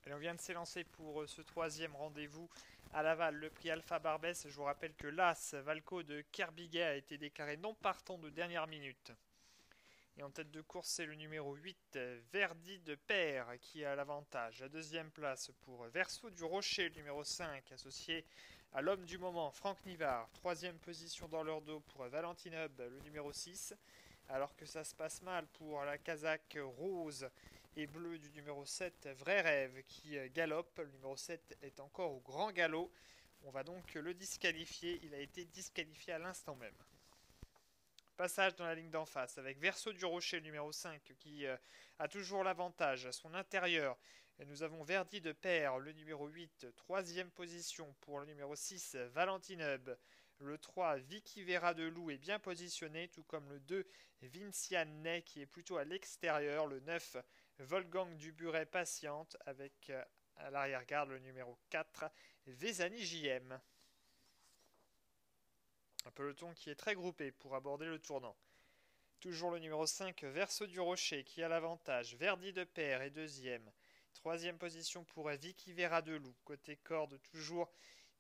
Et on vient de s'élancer pour ce troisième rendez-vous à Laval, le prix Alpha Barbès. Je vous rappelle que l'As Valco de Kerbiget a été déclaré non partant de dernière minute. Et en tête de course, c'est le numéro 8, Verdi de Père, qui a l'avantage. La deuxième place pour Verso du Rocher, le numéro 5, associé à l'homme du moment, Franck Nivard. Troisième position dans leur dos pour Valentine Hub, le numéro 6. Alors que ça se passe mal pour la casaque rose et bleue du numéro 7, Vrai Rêve, qui galope. Le numéro 7 est encore au grand galop. On va donc le disqualifier. Il a été disqualifié à l'instant même. Passage dans la ligne d'en face avec Verso du Rocher, le numéro 5, qui a toujours l'avantage à son intérieur. Et nous avons Verdi de Père, le numéro 8, troisième position pour le numéro 6, Valentine Hub. Le 3, Vicky Vera de Loup est bien positionné, tout comme le 2, Vinciane qui est plutôt à l'extérieur. Le 9, Volgang du Buret patiente avec à l'arrière-garde le numéro 4, Vezani JM. Un peloton qui est très groupé pour aborder le tournant. Toujours le numéro 5, Verso du Rocher, qui a l'avantage. Verdi de Père est deuxième. Troisième position pour Vicky Vera de Loup. Côté corde, toujours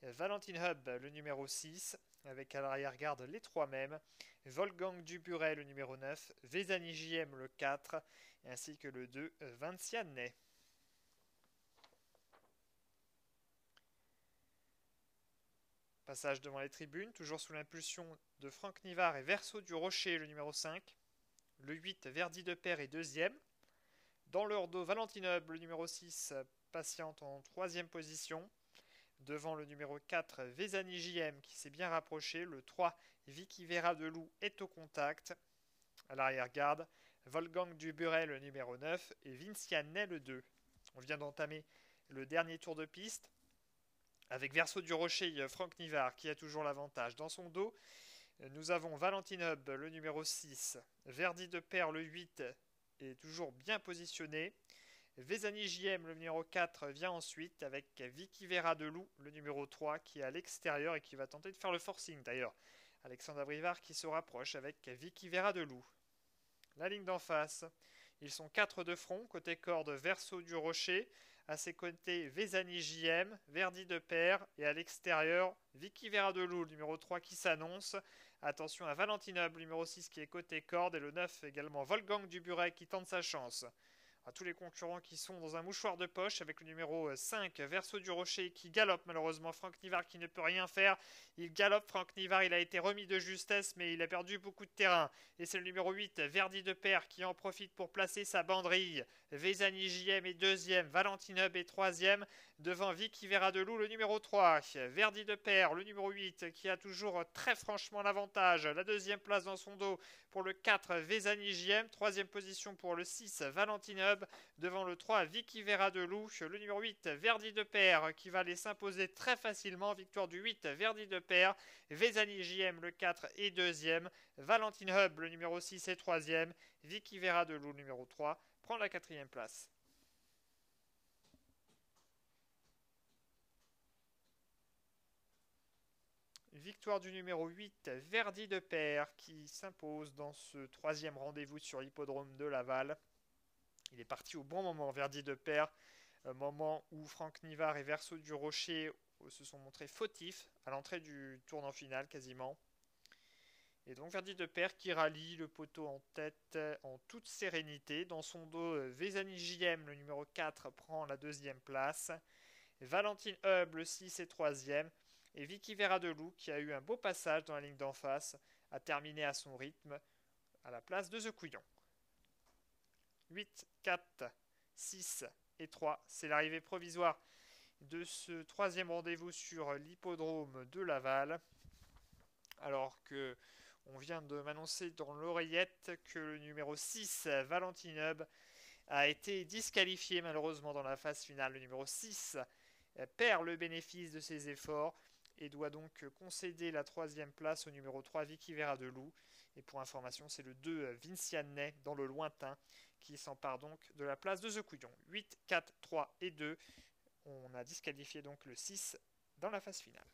Valentine Hub, le numéro 6, avec à l'arrière-garde les trois mêmes. Volgang du Buret, le numéro 9. Vezani JM, le 4, ainsi que le 2, Vinciane. Passage devant les tribunes, toujours sous l'impulsion de Franck Nivard et Verso du Rocher, le numéro 5. Le 8, Verdi de Père est deuxième. Dans leur dos, Valentine Hub, le numéro 6, patiente en troisième position. Devant le numéro 4, Vezani JM qui s'est bien rapproché. Le 3, Vicky Vera de Loup est au contact. À l'arrière-garde, Volgang du Buret, le numéro 9, et Vinciane le 2. On vient d'entamer le dernier tour de piste. Avec Verso du Rocher, Franck Nivard qui a toujours l'avantage. Dans son dos, nous avons Valentine Hub, le numéro 6. Verdi de Père, le 8, est toujours bien positionné. Vezani JM, le numéro 4, vient ensuite avec Vicky Vera de Loup, le numéro 3, qui est à l'extérieur et qui va tenter de faire le forcing d'ailleurs. Alexandre Abrivard qui se rapproche avec Vicky Vera de Loup. La ligne d'en face. Ils sont 4 de front, côté corde Verso du Rocher, à ses côtés Vezani JM, Verdi de Père et à l'extérieur Vicky Vera de Loup, numéro 3 qui s'annonce. Attention à Valentine Hub, numéro 6 qui est côté corde et le 9 également Volgang du Buret qui tente sa chance. À tous les concurrents qui sont dans un mouchoir de poche avec le numéro 5, Verso du Rocher, qui galope malheureusement. Franck Nivard qui ne peut rien faire. Il galope Franck Nivard, il a été remis de justesse, mais il a perdu beaucoup de terrain. Et c'est le numéro 8, Verdi de Père, qui en profite pour placer sa banderille. Vezani JM est deuxième, Valentine Hub est troisième, devant Vicky Vera de Loup, le numéro 3. Verdi de Père, le numéro 8, qui a toujours très franchement l'avantage. La deuxième place dans son dos pour le 4, Vezani JM. Troisième position pour le 6, Valentine Hub. Devant le 3, Vicky Vera de Loup. Le numéro 8, Verdi de Père, qui va les s'imposer très facilement. Victoire du 8, Verdi de Père. Vezani JM, le 4, est deuxième. Valentine Hub, le numéro 6, est troisième. Vicky Vera de Loup, numéro 3, prend la quatrième place. Victoire du numéro 8, Verdi de Père, qui s'impose dans ce troisième rendez-vous sur l'hippodrome de Laval. Il est parti au bon moment, Verdi de Père, moment où Franck Nivard et Verso du Rocher se sont montrés fautifs à l'entrée du tournant final quasiment. Et donc Verdi de Père qui rallie le poteau en tête en toute sérénité. Dans son dos, Vezani JM, le numéro 4, prend la deuxième place. Valentine Hub, le 6 et troisième. Et Vicky Vera de Loup, qui a eu un beau passage dans la ligne d'en face, a terminé à son rythme à la place de The Couillon. 8, 4, 6 et 3. C'est l'arrivée provisoire de ce troisième rendez-vous sur l'hippodrome de Laval. Alors que on vient de m'annoncer dans l'oreillette que le numéro 6, Valentine Hub, a été disqualifié malheureusement dans la phase finale. Le numéro 6 perd le bénéfice de ses efforts et doit donc concéder la troisième place au numéro 3, Vicky Vera de Loup. Et pour information, c'est le 2, Vinciane, dans le lointain, qui s'empare donc de la place de The Couillon. 8, 4, 3 et 2. On a disqualifié donc le 6 dans la phase finale.